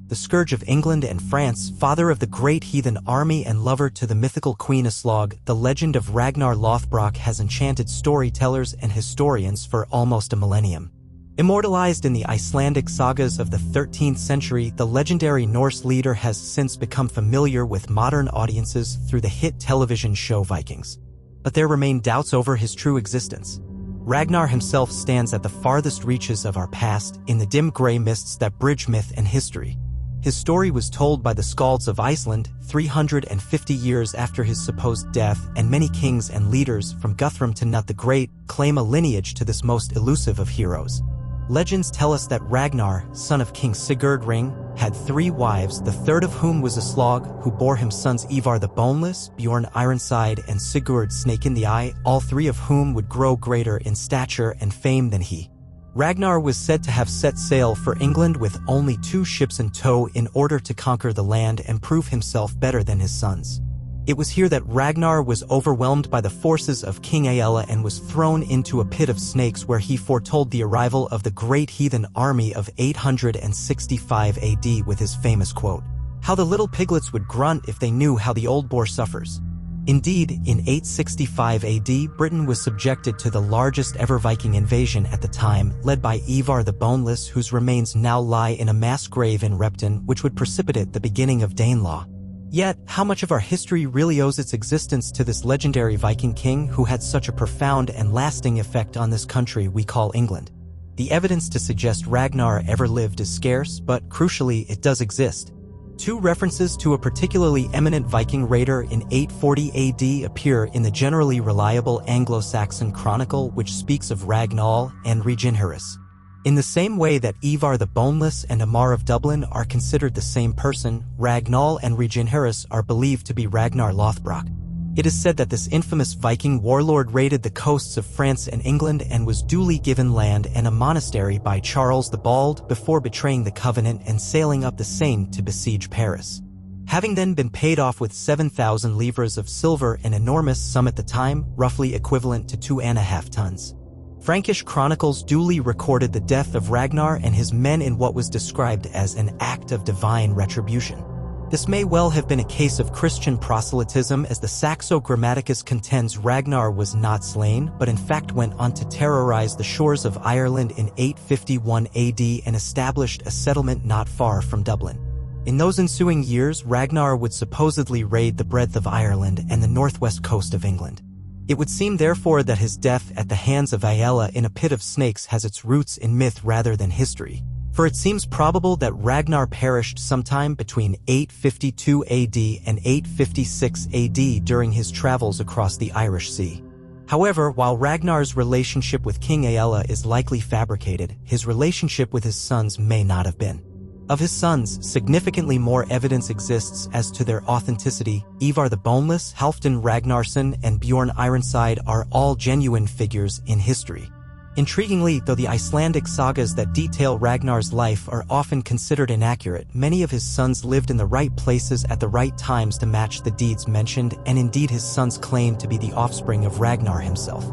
the scourge of England and France, father of the great heathen army and lover to the mythical Queen Aslog, the legend of Ragnar Lothbrok has enchanted storytellers and historians for almost a millennium. Immortalized in the Icelandic sagas of the 13th century, the legendary Norse leader has since become familiar with modern audiences through the hit television show Vikings. But there remain doubts over his true existence. Ragnar himself stands at the farthest reaches of our past, in the dim gray mists that bridge myth and history. His story was told by the Skalds of Iceland 350 years after his supposed death, and many kings and leaders, from Guthrum to Nut the Great, claim a lineage to this most elusive of heroes. Legends tell us that Ragnar, son of King Sigurd Ring, had 3 wives, the third of whom was Aslog, who bore him sons Ivar the Boneless, Bjorn Ironside, and Sigurd Snake in the Eye, all 3 of whom would grow greater in stature and fame than he. Ragnar was said to have set sail for England with only 2 ships in tow in order to conquer the land and prove himself better than his sons. It was here that Ragnar was overwhelmed by the forces of King Aella and was thrown into a pit of snakes, where he foretold the arrival of the great heathen army of 865 AD with his famous quote, "How the little piglets would grunt if they knew how the old boar suffers." Indeed, in 865 AD, Britain was subjected to the largest ever Viking invasion at the time, led by Ivar the Boneless, whose remains now lie in a mass grave in Repton, which would precipitate the beginning of Danelaw. Yet, how much of our history really owes its existence to this legendary Viking king who had such a profound and lasting effect on this country we call England? The evidence to suggest Ragnar ever lived is scarce, but crucially, it does exist. 2 references to a particularly eminent Viking raider in 840 AD appear in the generally reliable Anglo-Saxon chronicle, which speaks of Ragnar and Reginherus. In the same way that Ivar the Boneless and Amar of Dublin are considered the same person, Ragnar and Reginherus are believed to be Ragnar Lothbrok. It is said that this infamous Viking warlord raided the coasts of France and England and was duly given land and a monastery by Charles the Bald before betraying the covenant and sailing up the Seine to besiege Paris. Having then been paid off with 7,000 livres of silver, an enormous sum at the time, roughly equivalent to 2.5 tons. Frankish chronicles duly recorded the death of Ragnar and his men in what was described as an act of divine retribution. This may well have been a case of Christian proselytism, as the Saxo Grammaticus contends Ragnar was not slain, but in fact went on to terrorize the shores of Ireland in 851 AD and established a settlement not far from Dublin. In those ensuing years, Ragnar would supposedly raid the breadth of Ireland and the northwest coast of England. It would seem therefore that his death at the hands of Aella in a pit of snakes has its roots in myth rather than history, for it seems probable that Ragnar perished sometime between 852 AD and 856 AD during his travels across the Irish Sea. However, while Ragnar's relationship with King Aella is likely fabricated, his relationship with his sons may not have been. Of his sons, significantly more evidence exists as to their authenticity. Ivar the Boneless, Halfdan Ragnarsson, and Bjorn Ironside are all genuine figures in history. Intriguingly, though the Icelandic sagas that detail Ragnar's life are often considered inaccurate, many of his sons lived in the right places at the right times to match the deeds mentioned, and indeed his sons claim to be the offspring of Ragnar himself.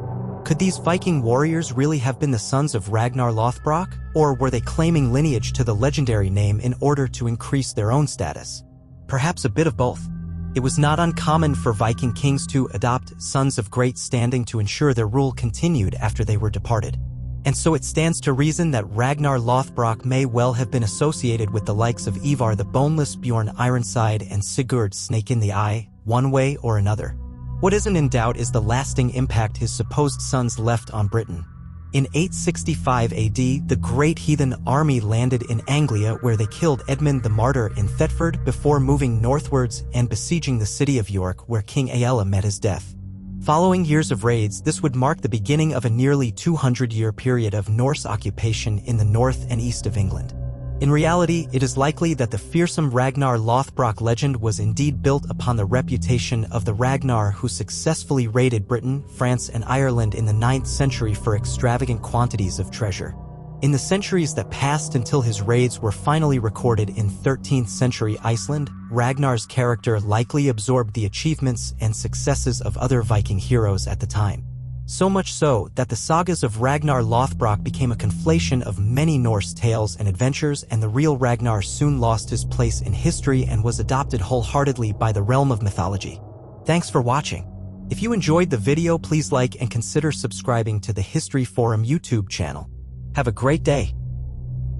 Could these Viking warriors really have been the sons of Ragnar Lothbrok, or were they claiming lineage to the legendary name in order to increase their own status? Perhaps a bit of both. It was not uncommon for Viking kings to adopt sons of great standing to ensure their rule continued after they were departed. And so it stands to reason that Ragnar Lothbrok may well have been associated with the likes of Ivar the Boneless, Bjorn Ironside, and Sigurd Snake in the Eye, one way or another. What isn't in doubt is the lasting impact his supposed sons left on Britain. In 865 AD, the great heathen army landed in Anglia, where they killed Edmund the Martyr in Thetford before moving northwards and besieging the city of York, where King Aella met his death. Following years of raids, this would mark the beginning of a nearly 200-year period of Norse occupation in the north and east of England. In reality, it is likely that the fearsome Ragnar Lothbrok legend was indeed built upon the reputation of the Ragnar who successfully raided Britain, France, and Ireland in the 9th century for extravagant quantities of treasure. In the centuries that passed until his raids were finally recorded in 13th century Iceland, Ragnar's character likely absorbed the achievements and successes of other Viking heroes at the time. So much so that the sagas of Ragnar Lothbrok became a conflation of many Norse tales and adventures, and the real Ragnar soon lost his place in history and was adopted wholeheartedly by the realm of mythology. Thanks for watching. If you enjoyed the video, please like and consider subscribing to the History Forum YouTube channel. Have a great day.